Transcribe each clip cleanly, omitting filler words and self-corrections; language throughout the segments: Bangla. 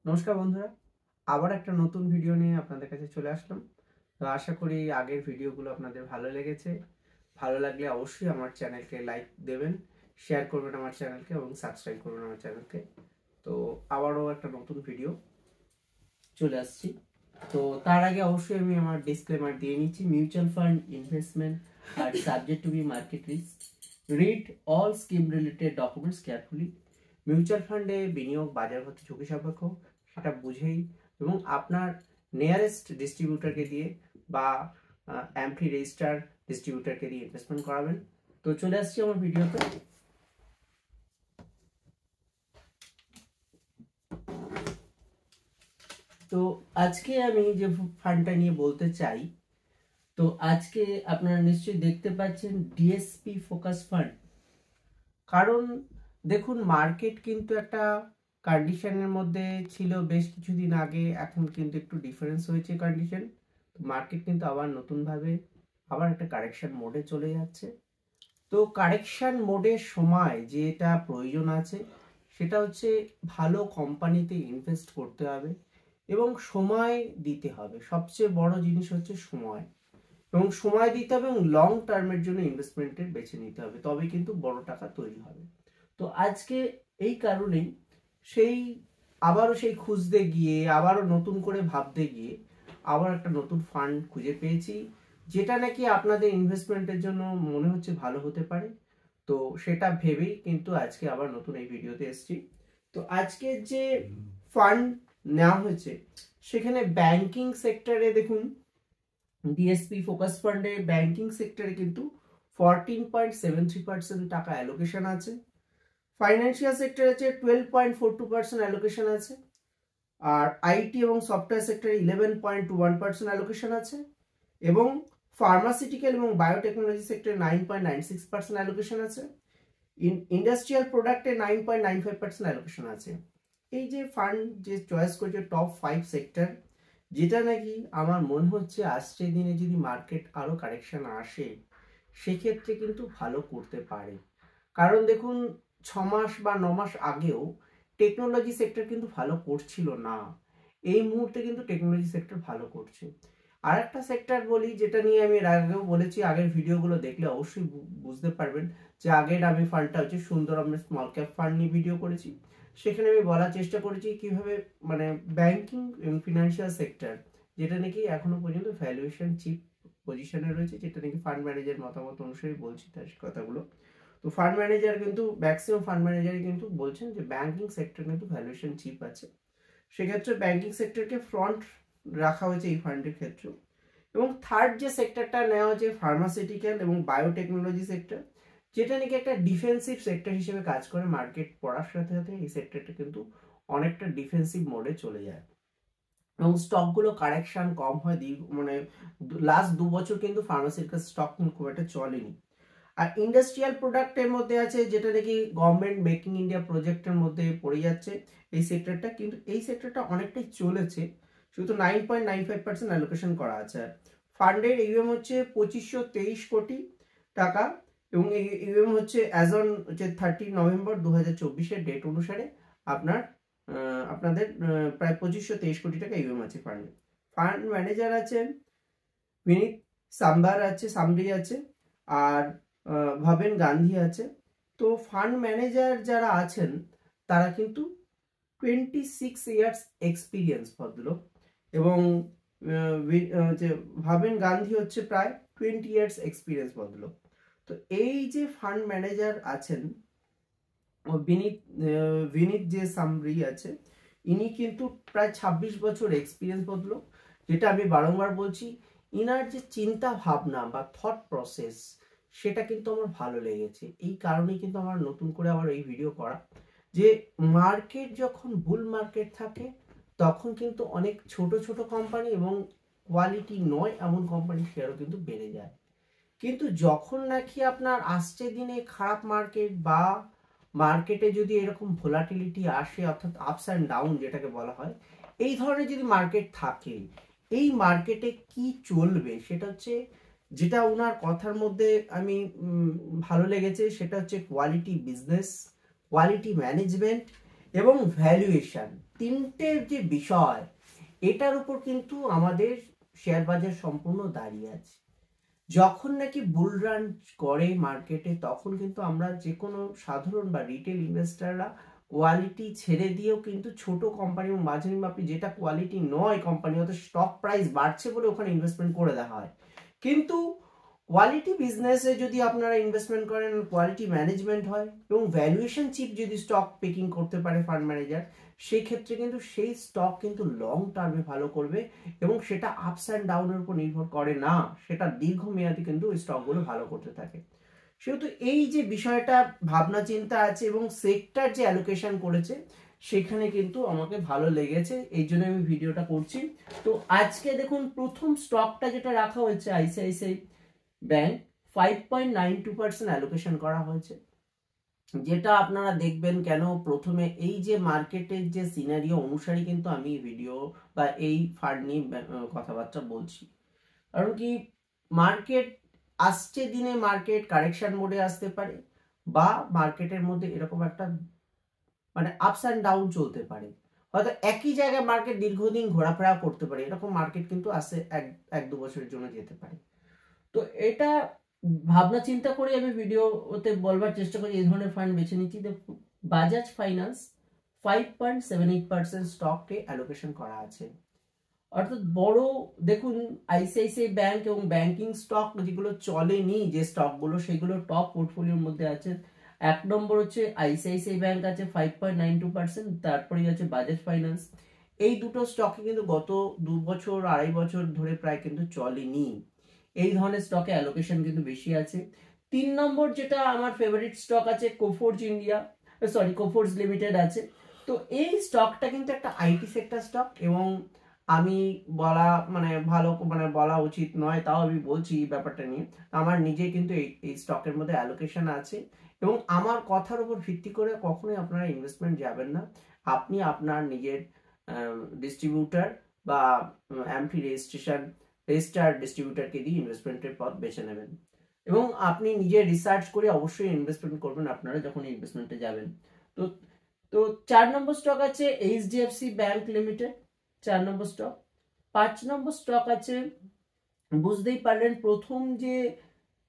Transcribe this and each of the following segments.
নমস্কার বন্ধুরা, আবার একটা নতুন ভিডিও নিয়ে আপনাদের কাছে চলে আসলাম। তো আশা করি আগের ভিডিওগুলো আপনাদের ভালো লেগেছে। ভালো লাগলে অবশ্যই আমার চ্যানেলকে লাইক দেবেন, শেয়ার করবেন আমার চ্যানেলকে এবং সাবস্ক্রাইব করবেন আমার চ্যানেলকে। তো আবারও একটা নতুন ভিডিও চলে আসছি। তো তার আগে অবশ্যই আমি আমার ডিসক্লেমার দিয়ে নিচ্ছি। Mutual fund investment are subject to be market risk. Read all scheme related documents carefully. Mutual ফান্ডে বিনিয়োগ বাজারগত ঝুঁকি সাপেক্ষ, সেটা বুঝেই এবং আপনার নিয়ারেস্ট ডিস্ট্রিবিউটারকে দিয়ে বা এমপি রেজিস্টার ডিস্ট্রিবিউটারকে দিয়ে ইনভেস্টমেন্ট করাবেন। তো চলে আসছি আমার ভিডিওতে। তো আজকে আমি যে ফান্ডটা নিয়ে বলতে চাই, তো আজকে আপনারা নিশ্চয়ই দেখতে পাচ্ছেন ডিএসপি ফোকাস ফান্ড। কারণ দেখুন, মার্কেট কিন্তু একটা কন্ডিশনের মধ্যে ছিল বেশ কিছুদিন আগে, এখন কিন্তু একটু ডিফারেন্স হয়েছে কন্ডিশন। মার্কেট কিন্তু আবার নতুনভাবে আবার একটা কারেকশন মোডে চলে যাচ্ছে। তো কারেকশন মোডের সময় যেটা প্রয়োজন আছে সেটা হচ্ছে ভালো কোম্পানিতে ইনভেস্ট করতে হবে এবং সময় দিতে হবে। সবচেয়ে বড় জিনিস হচ্ছে সময়, এবং সময় দিতে হবে এবং লং টার্মের জন্য ইনভেস্টমেন্টের বেছে নিতে হবে, তবে কিন্তু বড় টাকা তৈরি হবে। তো আজকে এই কারণেই আবারও সেই খুঁজতে গিয়ে আবারও নতুন করে ভাবতে গিয়ে আবার একটা নতুন ফান্ড খুঁজে পেয়েছি, যেটা নাকি আপনাদের ইনভেস্টমেন্টের জন্য মনে হচ্ছে ভালো হতে পারে। তো সেটা ভেবেই কিন্তু আজকে আবার নতুন এই ভিডিওতে এসেছি। তো আজকে যে ফান্ড নেওয়া হয়েছে সেখানে ব্যাংকিং সেক্টরে দেখুন, ডিএসপি ফোকাস ফান্ডে ব্যাংকিং সেক্টরে কিন্তু 14.73% টাকা অ্যালোকেশন আছে। ফাইন্যান্সিয়াল সেক্টরে আছে 12.42% অ্যালোকেশন আছে। আর আইটি এবং সফটওয়্যার সেক্টরে 11.21% অ্যালোকেশন আছে। এবং ফার্মাসিউটিক্যাল এবং বায়োটেকনোলজি সেক্টরে 9.96% অ্যালোকেশন আছে। ইন্ডাস্ট্রিয়াল প্রোডাক্টে 9.95% অ্যালোকেশন আছে। এই যে ফান্ড যে চয়েস করেছে টপ 5 সেক্টর, যেটা নাকি আমার মনে হচ্ছে আসছে দিনে যদি মার্কেট আরো কারেকশন আসে সেক্ষেত্রে কিন্তু ভালো করতে পারে। কারণ দেখুন, 6 মাস বা 9 মাস আগেও টেকনোলজি সেক্টর কিন্তু ভালো করছিল না। এই মুহূর্তে কিন্তু টেকনোলজি সেক্টর ভালো করছে। আর একটা সেক্টর বলি, যেটা নিয়ে আমি এর আগেও বলেছি, আগের ভিডিওগুলো দেখলে অবশ্যই বুঝতে পারবেন যে আগের আমি ফান্ডটা হচ্ছে সুন্দরমের স্মল ক্যাপ ফান্ড নিয়ে ভিডিও করেছি। সেখানে আমি বলার চেষ্টা করেছি কিভাবে মানে ব্যাংকিং এবং ফিনান্সিয়াল সেক্টর, যেটা নাকি এখনো পর্যন্ত ভ্যালুয়েশন চিপ পজিশনে রয়েছে, যেটা নাকি ফান্ড ম্যানেজার মতামত অনুসারে বলছি তার কথাগুলো। তো ফান্ড ম্যানেজার কিন্তু ম্যাক্সিমাম ফান্ড ম্যানেজারই কিন্তু বলছেন যে ব্যাংকিং সেক্টর কিন্তু ভ্যালুয়েশন চিপ আছে। সেক্ষেত্রে ব্যাংকিং সেক্টরকে ফ্রন্ট রাখা হয়েছে এই ফান্ডের ক্ষেত্রে। এবং থার্ড যে সেক্টরটা নেওয়া হয়েছে ফার্মাসিউটিক্যাল এবং বায়োটেকনোলজি সেক্টর, যেটা নাকি একটা ডিফেন্সিভ সেক্টর হিসেবে কাজ করে। মার্কেট পড়ার সাথে সাথে এই সেক্টরটা কিন্তু অনেকটা ডিফেন্সিভ মোডে চলে যায় এবং স্টকগুলো কারেকশন কম হয়। মানে লাস্ট 2 বছর কিন্তু ফার্মাসিউটিক্যাল স্টক খুব একটা চলেনি। আর ইন্ডাস্ট্রিয়াল প্রোডাক্টের মধ্যে আছে যেটা নাকি গভর্নমেন্ট মেকিং ইন্ডিয়া প্রজেক্টের মধ্যে পড়ে যাচ্ছে এই সেক্টরটা, কিন্তু এই সেক্টরটা অনেকটাই চলেছে, শুধু 9.95% অ্যালোকেশন করা আছে। ফান্ডের ইউএম হচ্ছে 2523 কোটি টাকা এবং এই ইউএম হচ্ছে অ্যাজ অন হচ্ছে 30 নভেম্বর 2024 ডেট অনুসারে আপনাদের প্রায় 2523 কোটি টাকা ইউএম আছে ফান্ডে। ফান্ড ম্যানেজার আছে বিনীত সামরি আছে, আর ভবেন গান্ধী আছে। তো ফান্ড ম্যানেজার যারা আছেন তারা কিন্তু 26 ইয়ার্স এক্সপিরিয়েন্স ভদ্রলোক, এবং যে ভবেন গান্ধী হচ্ছে প্রায় 20 ইয়ার্স এক্সপিরিয়েন্স ভদ্রলোক। তো এই যে ফান্ড ম্যানেজার আছেন বিনীত যে সামরি আছে, ইনি কিন্তু প্রায় 26 বছর এক্সপিরিয়েন্স ভদ্রলোক। যেটা আমি বারংবার বলছি, ইনার যে চিন্তা ভাবনা বা থট প্রসেস সেটা কিন্তু আমার ভালো লেগেছে। এই কারণেই কিন্তু আমার নতুন করে আবার এই ভিডিও করা, যে মার্কেট যখন বুল মার্কেট থাকে তখন কিন্তু অনেক ছোট ছোট কোম্পানি এবং কোয়ালিটি নয় এমন কোম্পানি শেয়ারও কিন্তু বেড়ে যায়। কিন্তু যখন নাকি আপনার আসছে দিনে খারাপ মার্কেট বা মার্কেটে যদি এরকম ভোলাটিলিটি আসে, অর্থাৎ আপস অ্যান্ড ডাউন যেটাকে বলা হয়, এই ধরনের যদি মার্কেট থাকে, এই মার্কেটে কি চলবে সেটা হচ্ছে, যেটা ওনার কথার মধ্যে আমি ভালো লেগেছে, সেটা হচ্ছে কোয়ালিটি বিজনেস, কোয়ালিটি ম্যানেজমেন্ট এবং ভ্যালুয়েশন। তিনটে যে বিষয়, এটার উপর কিন্তু আমাদের শেয়ার বাজার সম্পূর্ণ দাঁড়িয়ে আছে। যখন নাকি বুল রান করে মার্কেটে, তখন কিন্তু আমরা যে কোনো সাধারণ বা রিটেল ইনভেস্টাররা কোয়ালিটি ছেড়ে দিয়েও কিন্তু ছোট কোম্পানি এবং মাঝারি মাপি যেটা কোয়ালিটি নয় কোম্পানি, হয়তো স্টক প্রাইস বাড়ছে বলে ওখানে ইনভেস্টমেন্ট করে দেওয়া হয়। কিন্তু কোয়ালিটি বিজনেসে যদি আপনারা ইনভেস্টমেন্ট করেন, কোয়ালিটি ম্যানেজমেন্ট হয় এবং ভ্যালুয়েশন চিপ যদি স্টক পিকিং করতে পারে ফান্ড ম্যানেজার, সেই ক্ষেত্রে কিন্তু সেই স্টক কিন্তু লং টার্মে ভালো করবে এবং সেটা আপস অ্যান্ড ডাউনের উপর নির্ভর করে না, সেটা দীর্ঘমেয়াদী কিন্তু ওই স্টকগুলো ভালো করতে থাকে। সেহেতু এই যে বিষয়টা ভাবনা চিন্তা আছে এবং সেক্টর যে অ্যালোকেশন করেছে সেখানে কিন্তু আমাকে ভালো লেগেছে, এই জন্য আমি ভিডিওটা করছি। তো আজকে দেখুন প্রথম স্টকটা যেটা রাখা হয়েছে আইসিআইসিআই ব্যাংক, 5.92% অ্যালোকেশন করা হয়েছে। যেটা আপনারা দেখবেন কেন প্রথমে এই যে মার্কেটের যে সিনারিও অনুসারে কিন্তু আমি ভিডিও বা এই ফান্ড নিয়ে কথাবার্তা বলছি। কারণ কি, মার্কেট আসছে দিনে মার্কেট কারেকশন মোডে আসতে পারে বা মার্কেটের মধ্যে এরকম একটা মানে আপস অ্যান্ড ডাউন চলতে পারে, হয়তো একই জায়গায় মার্কেট দীর্ঘদিন ঘোরাফেরা করতে পারে, এরকম মার্কেট কিন্তু আসে এক দু বছরের জন্য যেতে পারে। তো এটা ভাবনা চিন্তা করে আমি ভিডিওতে বলবার চেষ্টা করি এই ধরনের ফান্ড বেছে নিচ্ছি। বাজাজ ফাইন্যান্স 5.78% স্টককে অ্যালোকেশন করা আছে, অর্থাৎ বড় দেখুন আইসিআইসিআই ব্যাংক এবং ব্যাংকিং স্টক যেগুলো চলেনি যে স্টকগুলো, সেগুলো টপ পোর্টফোলিওর মধ্যে আছে। এক নম্বর হচ্ছে আইসিআইসিআই ব্যাংক আছে 5.92%, তারপরেই আছে বাজাজ ফাইন্যান্স। এই দুটো স্টকে কিন্তু গত 2 বছর 2.5 বছর ধরে প্রায় কিন্তু চলেনি, এই ধরনের স্টকে অ্যালোকেশন কিন্তু বেশি আছে। 3 নম্বর যেটা আমার ফেভারিট স্টক আছে Coforge India, sorry Coforge limited আছে। তো এই স্টকটা কিন্তু একটা আইটি সেক্টর স্টক এবং আমি বলা বলা উচিত নয়, তাও আমি বলছি এই ব্যাপারটা নিয়ে। আমার নিজে কিন্তু এই স্টকের মধ্যে অ্যালোকেশন আছে এবং আমার কথার উপর ভিত্তি করে কখনোই আপনারা ইনভেস্টমেন্ট যাবেন না। আপনি আপনার নিজের ডিস্ট্রিবিউটার বা এমটি রেজিস্টার্ড ডিস্ট্রিবিউটারকে দিয়ে ইনভেস্টমেন্টের পথ বেছে নেবেন এবং আপনি নিজে রিসার্চ করে অবশ্যই ইনভেস্টমেন্ট করবেন আপনারা যখন ইনভেস্টমেন্টে যাবেন। তো তো 4 নম্বর স্টক আছে এইচডিএফসি ব্যাংক লিমিটেড, 4 নম্বর স্টক। 5 নম্বর স্টক আছে, বুঝতেই পারলেন প্রথম যে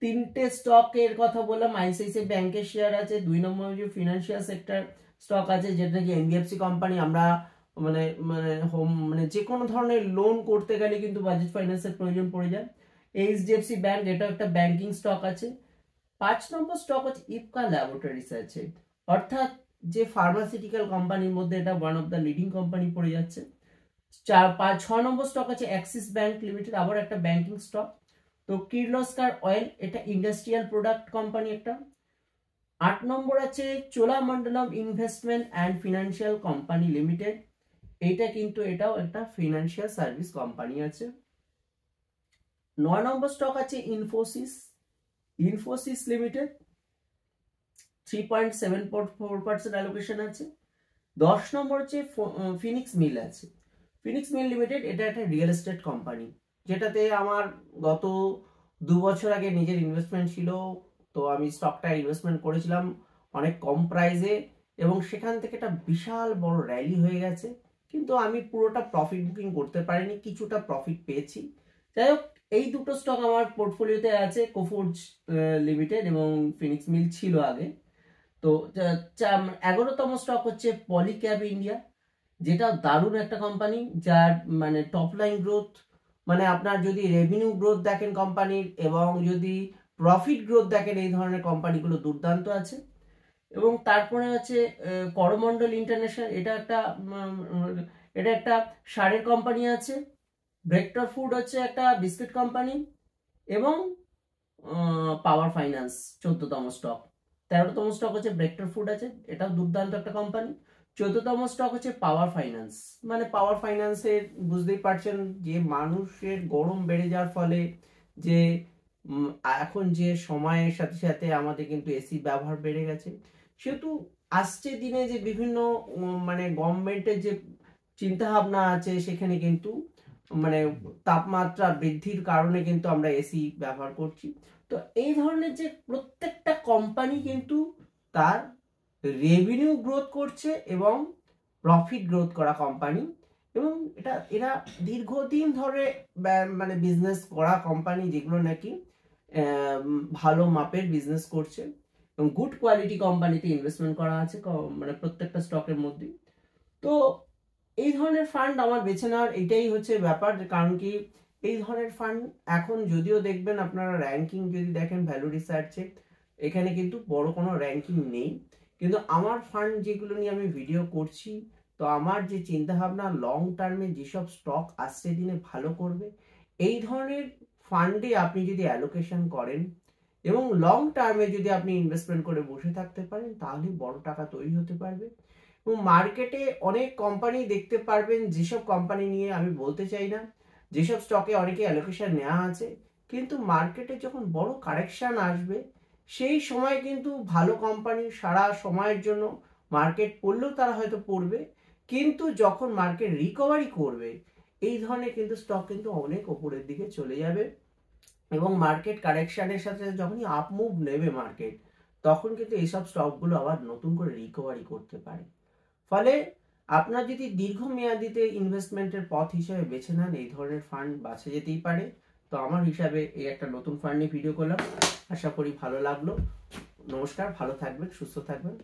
তিনটে স্টকের কথা বললাম, আইসিআইসিআই ব্যাংকের শেয়ার আছে। 2 নম্বর যে ফিনান্সিয়াল সেক্টর স্টক আছে, যেটা কি এনবিএফসি কোম্পানি, আমরা যে কোনো ধরনের লোন করতে গেলে কিন্তু বাজাজ ফাইন্যান্সের প্রয়োজন পড়ে যায়। এইচডিএফসি ব্যাংক, এটা একটা ব্যাংকিং স্টক আছে। 5 নম্বর স্টক হচ্ছে ইপকা ল্যাবরেটরিজ আছে, অর্থাৎ যে ফার্মাসিউটিক্যাল কোম্পানির মধ্যে এটা one of the leading company পড়ে যাচ্ছে। 6 নম্বর স্টক আছে অ্যাক্সিস ব্যাংক লিমিটেড, আবার একটা ব্যাংকিং স্টক। তো কির্লোস্কার অয়েল, এটা ইন্ডাস্ট্রিয়াল প্রোডাক্ট কোম্পানি একটা। 8 নম্বর আছে Cholamandalam investment and financial company limited, এটা কিন্তু এটাও একটা ফিনান্সিয়াল সার্ভিস কোম্পানি আছে। 9 নম্বর স্টক আছে ইনফোসিস লিমিটেড, 3.74% অ্যালোকেশন আছে। 10 নম্বর হচ্ছে ফিনিক্স মিল আছে, ফিনিক্স মিল লিমিটেড, এটা একটা রিয়েল এস্টেট কোম্পানি, যেটাতে আমার গত 2 বছর আগে নিজের ইনভেস্টমেন্ট ছিল। তো আমি স্টকটা ইনভেস্টমেন্ট করেছিলাম অনেক কম প্রাইসে এবং সেখান থেকে একটা বিশাল বড় র্যালি হয়ে গেছে, কিন্তু আমি পুরোটা প্রফিট বুকিং করতে পারিনি, কিছুটা প্রফিট পেয়েছি। যাই হোক, এই দুটো স্টক আমার পোর্টফোলিওতে আছে, কোফোর্জ লিমিটেড এবং ফিনিক্স মিল ছিল আগে। তো 11তম স্টক হচ্ছে পলিক্যাব ইন্ডিয়া, যেটা দারুণ একটা কোম্পানি, যার টপ লাইন গ্রোথ, আপনার যদি রেভিনিউ গ্রোথ দেখেন কোম্পানির এবং যদি প্রফিট গ্রোথ দেখেন, এই ধরনের কোম্পানিগুলো দুর্দান্ত আছে। এবং তারপরে আছে করমন্ডল ইন্টারন্যাশনাল, এটা একটা সারের কোম্পানি আছে। ভেক্টর ফুড হচ্ছে একটা বিস্কিট কোম্পানি এবং পাওয়ার ফাইন্যান্স 14তম স্টক। 13তম স্টক হচ্ছে ভেক্টর ফুড আছে, এটাও দুর্দান্ত একটা কোম্পানি। 14তম স্টক হচ্ছে পাওয়ার ফাইন্যান্স। পাওয়ার ফাইন্যান্সের বুঝতেই পারছেন যে মানুষের গরম বেড়ে যাওয়ার ফলে যে এখন যে সময়ের সাথে সাথে আমাদের কিন্তু এসি ব্যবহার বেড়ে গেছে, সেহেতু আসছে দিনে যে বিভিন্ন গভর্নমেন্টের যে চিন্তা ভাবনা আছে, সেখানে কিন্তু তাপমাত্রা বৃদ্ধির কারণে কিন্তু আমরা এসি ব্যবহার করছি। তো এই ধরনের যে প্রত্যেকটা কোম্পানি কিন্তু তার রেভিনিউ গ্রোথ করছে এবং প্রফিট গ্রোথ করা কোম্পানি, এবং এরা দীর্ঘদিন ধরে মানে বিজনেস করা কোম্পানি, যেগুলো নাকি ভালো মাপের বিজনেস করছে এবং গুড কোয়ালিটি কোম্পানিতে ইনভেস্টমেন্ট করা আছে মানে প্রত্যেকটা স্টকের মধ্যে। তো এই ধরনের ফান্ড আমার বেছে নেওয়ার এটাই হচ্ছে ব্যাপার, কারণ কি এই ধরনের ফান্ড এখন যদিও দেখবেন আপনারা র্যাঙ্কিং যদি দেখেন ভ্যালু রিসার্চে, এখানে কিন্তু বড় কোনো র্যাঙ্কিং নেই, কিন্তু আমার ফান্ড যেগুলো নিয়ে আমি ভিডিও করছি, তো আমার যে চিন্তাভাবনা লং টার্মে যেসব স্টক আসছে দিনে ভালো করবে, এই ধরনের ফান্ডে আপনি যদি অ্যালোকেশন করেন এবং লং টার্মে যদি আপনি ইনভেস্টমেন্ট করে বসে থাকতে পারেন, তাহলে বড় টাকা তৈরি হতে পারবে। এবং মার্কেটে অনেক কোম্পানি দেখতে পারবেন, যেসব কোম্পানি নিয়ে আমি বলতে চাই না, যেসব স্টকে অনেকে অ্যালোকেশন নেওয়া আছে, কিন্তু মার্কেটে যখন বড় কারেকশন আসবে, সেই সময় কিন্তু ভালো কোম্পানি সারা সময়ের জন্য মার্কেট পড়লেও তারা হয়তো পড়বে, কিন্তু যখন মার্কেট রিকভারি করবে, এই ধরনের কিন্তু স্টক কিন্তু অনেক ওপরের দিকে চলে যাবে। এবং মার্কেট কারেকশনের সাথে যখনই আপ মুভ নেবে মার্কেট, তখন কিন্তু এইসব স্টকগুলো আবার নতুন করে রিকভারি করতে পারে। ফলে আপনার যদি দীর্ঘমেয়াদীতে ইনভেস্টমেন্টের পথ হিসেবে বেছে নেন, এই ধরনের ফান্ড বাছা যেতেই পারে। তো আমার হিসাবে এই একটা নতুন ফান্ড নিয়ে ভিডিও করলাম, আশা করি ভালো লাগলো। নমস্কার, ভালো থাকবেন, সুস্থ থাকবেন।